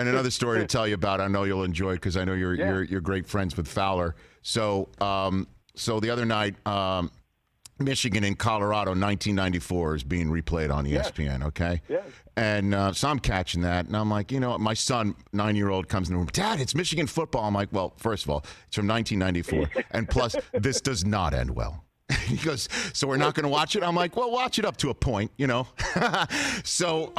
And another story to tell you about, I know you'll enjoy because I know you're great friends with Fowler. So so the other night, Michigan and Colorado, 1994 is being replayed on ESPN. Okay. Yeah. And so I'm catching that, and I'm like, you know, my son, 9-year-old, comes in the room. Dad, it's Michigan football. I'm like, well, first of all, it's from 1994, and plus, this does not end well. He goes, so we're not going to watch it? I'm like, well, watch it up to a point, you know. So,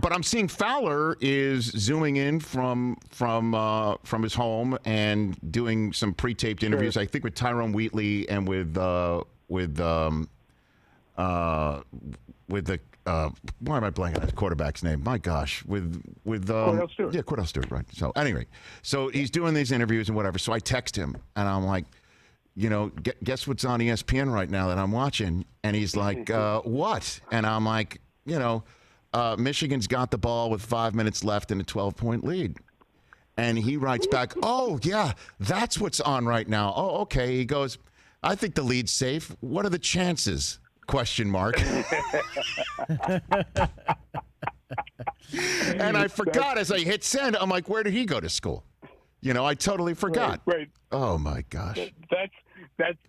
but I'm seeing Fowler is zooming in from his home and doing some pre-taped interviews. I think with Tyrone Wheatley and with the why am I blanking on his quarterback's name? My gosh, with Cordell Stewart. Yeah, Cordell Stewart, right. So anyway, so he's doing these interviews and whatever. So I text him and I'm like, you know, guess what's on ESPN right now that I'm watching? And he's like, what? And I'm like, you know, Michigan's got the ball with 5 minutes left in a 12-point lead. And he writes back, oh, yeah, that's what's on right now. Oh, okay. He goes, I think the lead's safe. What are the chances? Question mark. And I forgot as I hit send. I'm like, where did he go to school? You know, I totally forgot. Right. Oh, my gosh.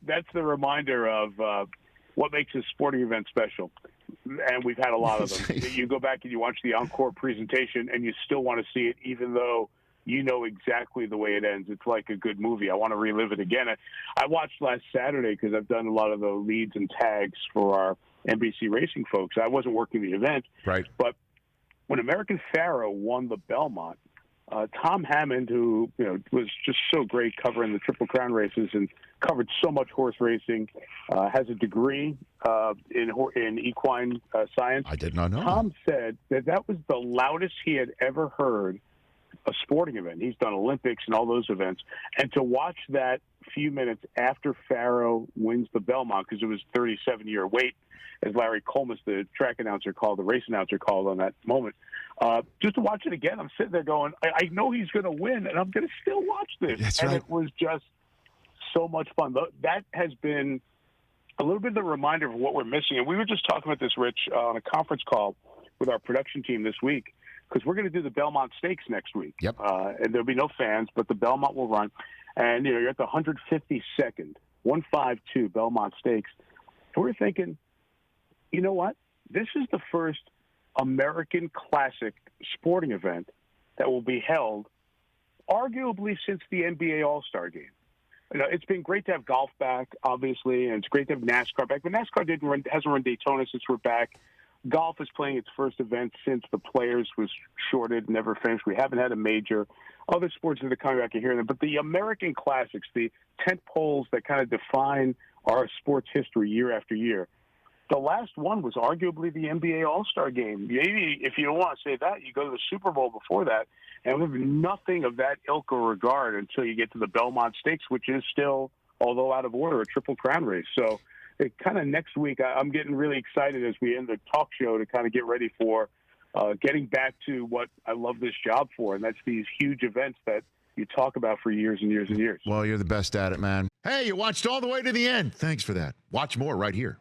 That's the reminder of what makes a sporting event special. And we've had a lot of them. You go back and you watch the encore presentation and you still want to see it, even though you know exactly the way it ends. It's like a good movie. I want to relive it again. I watched last Saturday because I've done a lot of the leads and tags for our NBC racing folks. I wasn't working the event. Right. But when American Pharoah won the Belmont, Tom Hammond, who was just so great covering the Triple Crown races and covered so much horse racing, has a degree in equine science. I did not know. Tom said that was the loudest he had ever heard a sporting event. He's done Olympics and all those events, and to watch that few minutes after Pharoah wins the Belmont, because it was 37-year wait, as Larry Colmus, the track announcer, called, the race announcer called on that moment. Just to watch it again, I'm sitting there going, I know he's going to win, and I'm going to still watch this. That's and right. It was just so much fun. That has been a little bit of a reminder of what we're missing. And we were just talking about this, Rich, on a conference call with our production team this week, because we're going to do the Belmont Stakes next week. Yep. And there'll be no fans, but the Belmont will run. And you're at the 152nd, 152 Belmont Stakes. And we're thinking, you know what? This is the first American classic sporting event that will be held arguably since the NBA All-Star Game. It's been great to have golf back, obviously, and it's great to have NASCAR back. But NASCAR hasn't run Daytona since we're back. Golf is playing its first event since the Players was shorted, never finished. We haven't had a major. Other sports that are coming back, you hear them. But the American classics, the tent poles that kind of define our sports history year after year, the last one was arguably the NBA All-Star Game. Maybe if you don't want to say that, you go to the Super Bowl before that, and we have nothing of that ilk or regard until you get to the Belmont Stakes, which is still, although out of order, a Triple Crown race. So it kind of next week, I'm getting really excited as we end the talk show to kind of get ready for getting back to what I love this job for, and that's these huge events that you talk about for years and years and years. Well, you're the best at it, man. Hey, you watched all the way to the end. Thanks for that. Watch more right here.